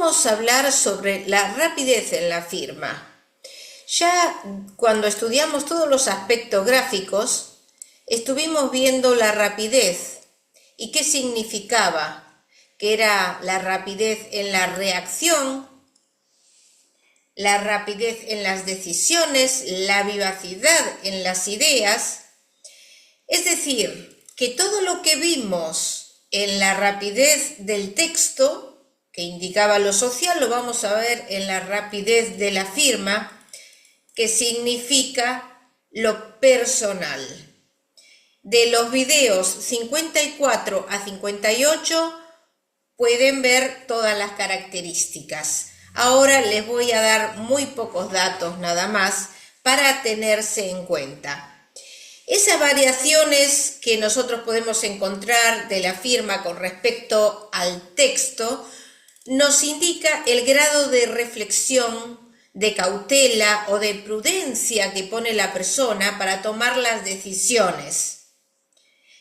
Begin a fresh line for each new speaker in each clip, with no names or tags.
vamos a hablar sobre la rapidez en la firma. Ya cuando estudiamos todos los aspectos gráficos, estuvimos viendo la rapidez y qué significaba, que era la rapidez en la reacción, la rapidez en las decisiones, la vivacidad en las ideas. Es decir, que todo lo que vimos en la rapidez del texto, que indicaba lo social, lo vamos a ver en la rapidez de la firma, que significa lo personal. De los videos 54 a 58 pueden ver todas las características. Ahora les voy a dar muy pocos datos nada más para tenerse en cuenta. Esas variaciones que nosotros podemos encontrar de la firma con respecto al texto nos indica el grado de reflexión, de cautela o de prudencia que pone la persona para tomar las decisiones.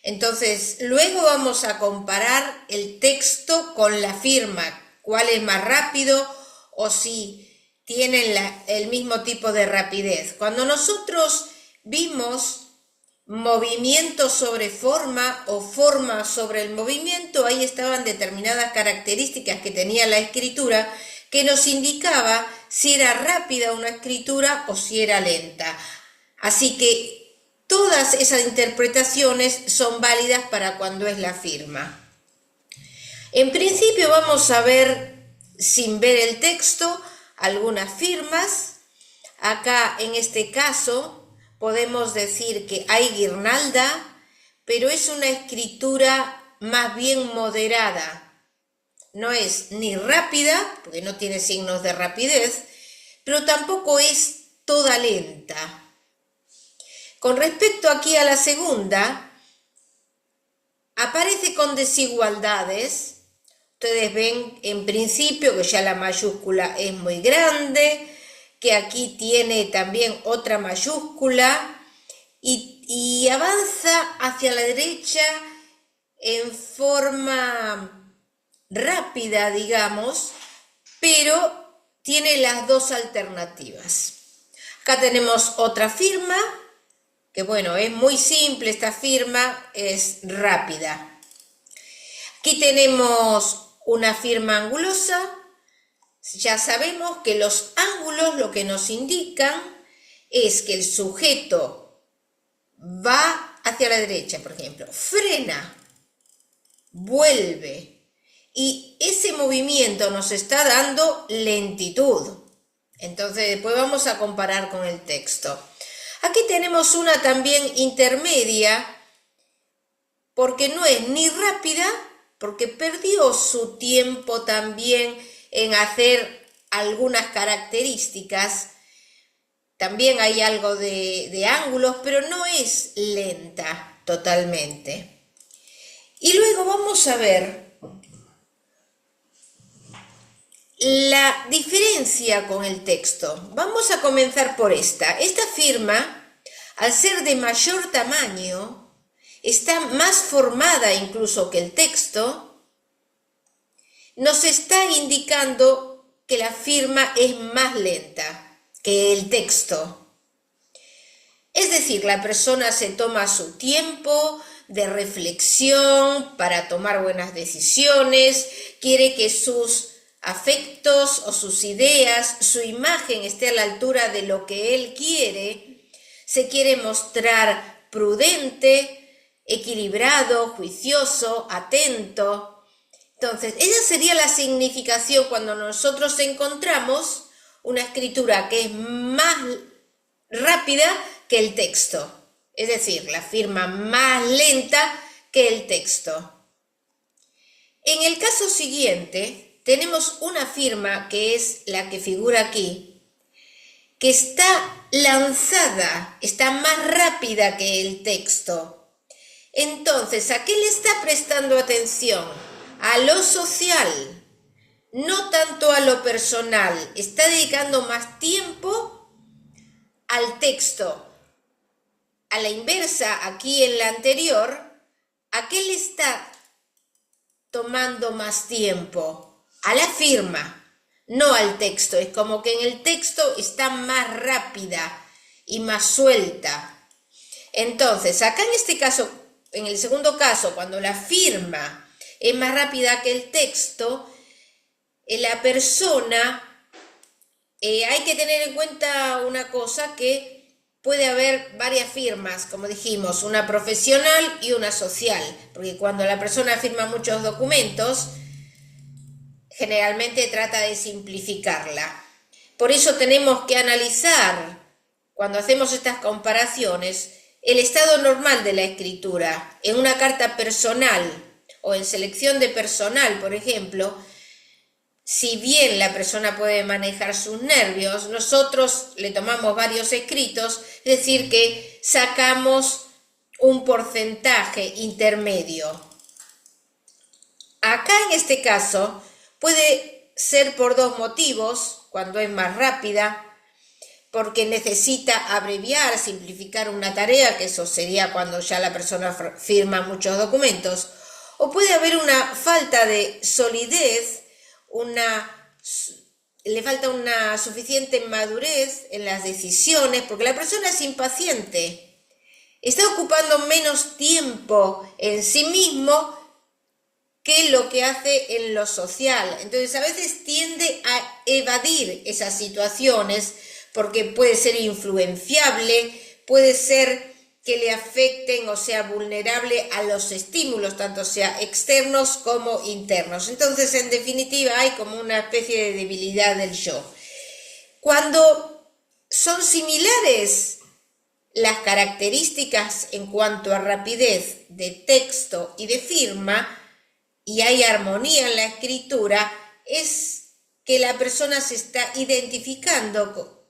Entonces, luego vamos a comparar el texto con la firma, cuál es más rápido o si tienen el mismo tipo de rapidez. Cuando nosotros vimos movimiento sobre forma o forma sobre el movimiento, ahí estaban determinadas características que tenía la escritura que nos indicaba si era rápida una escritura o si era lenta. Así que todas esas interpretaciones son válidas para cuando es la firma. En principio vamos a ver, sin ver el texto, algunas firmas. Acá en este caso podemos decir que hay guirnalda, pero es una escritura más bien moderada. No es ni rápida, porque no tiene signos de rapidez, pero tampoco es toda lenta. Con respecto aquí a la segunda, aparece con desigualdades. Ustedes ven en principio que ya la mayúscula es muy grande, que aquí tiene también otra mayúscula y avanza hacia la derecha en forma rápida, digamos, pero tiene las dos alternativas. Acá tenemos otra firma, que bueno, es muy simple, esta firma es rápida. Aquí tenemos una firma angulosa. Ya sabemos que los ángulos lo que nos indican es que el sujeto va hacia la derecha, por ejemplo, frena, vuelve, y ese movimiento nos está dando lentitud. Entonces después vamos a comparar con el texto. Aquí tenemos una también intermedia, porque no es ni rápida, porque perdió su tiempo también en hacer algunas características. También hay algo de ángulos, pero no es lenta totalmente. Y luego vamos a ver la diferencia con el texto. Vamos a comenzar por esta. Esta firma, al ser de mayor tamaño, está más formada incluso que el texto. Nos está indicando que la firma es más lenta que el texto. Es decir, la persona se toma su tiempo de reflexión para tomar buenas decisiones, quiere que sus afectos o sus ideas, su imagen esté a la altura de lo que él quiere, se quiere mostrar prudente, equilibrado, juicioso, atento. Entonces, esa sería la significación cuando nosotros encontramos una escritura que es más rápida que el texto. Es decir, la firma más lenta que el texto. En el caso siguiente, tenemos una firma que es la que figura aquí, que está lanzada, está más rápida que el texto. Entonces, ¿a qué le está prestando atención? A lo social, no tanto a lo personal. Está dedicando más tiempo al texto. A la inversa, aquí en la anterior, ¿a qué le está tomando más tiempo? A la firma. no al texto. Es como que en el texto está más rápida y más suelta. Entonces, acá en este caso, en el segundo caso, cuando la firma es más rápida que el texto, la persona, hay que tener en cuenta una cosa, que puede haber varias firmas, como dijimos, una profesional y una social, porque cuando la persona firma muchos documentos, generalmente trata de simplificarla. Por eso tenemos que analizar, cuando hacemos estas comparaciones, el estado normal de la escritura. En una carta personal o en selección de personal, por ejemplo, si bien la persona puede manejar sus nervios, nosotros le tomamos varios escritos, es decir, que sacamos un porcentaje intermedio. Acá en este caso puede ser por dos motivos, cuando es más rápida, porque necesita abreviar, simplificar una tarea, que eso sería cuando ya la persona firma muchos documentos, o puede haber una falta de solidez, le falta una suficiente madurez en las decisiones, porque la persona es impaciente, está ocupando menos tiempo en sí mismo que lo que hace en lo social. Entonces a veces tiende a evadir esas situaciones porque puede ser influenciable, puede ser que le afecten o sea vulnerable a los estímulos, tanto sea externos como internos. Entonces, en definitiva, hay como una especie de debilidad del yo. Cuando son similares las características en cuanto a rapidez de texto y de firma, y hay armonía en la escritura, es que la persona se está identificando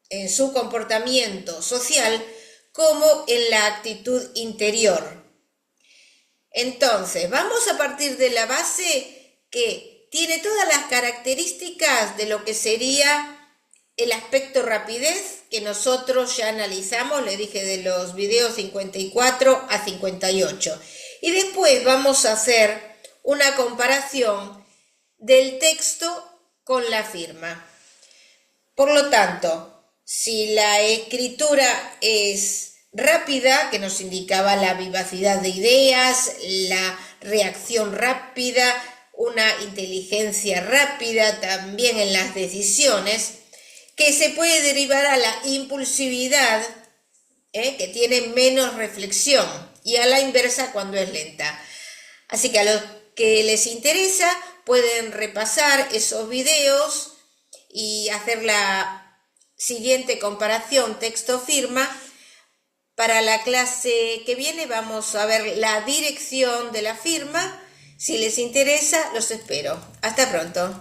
en su comportamiento social como en la actitud interior. Entonces, vamos a partir de la base que tiene todas las características de lo que sería el aspecto rapidez que nosotros ya analizamos, le dije de los videos 54 a 58. Y después vamos a hacer una comparación del texto con la firma. Por lo tanto, si la escritura es rápida, que nos indicaba la vivacidad de ideas, la reacción rápida, una inteligencia rápida también en las decisiones, que se puede derivar a la impulsividad, que tiene menos reflexión, y a la inversa cuando es lenta. Así que a los que les interesa pueden repasar esos videos y hacer la siguiente comparación texto-firma. Para la clase que viene vamos a ver la dirección de la firma. Si les interesa, los espero. Hasta pronto.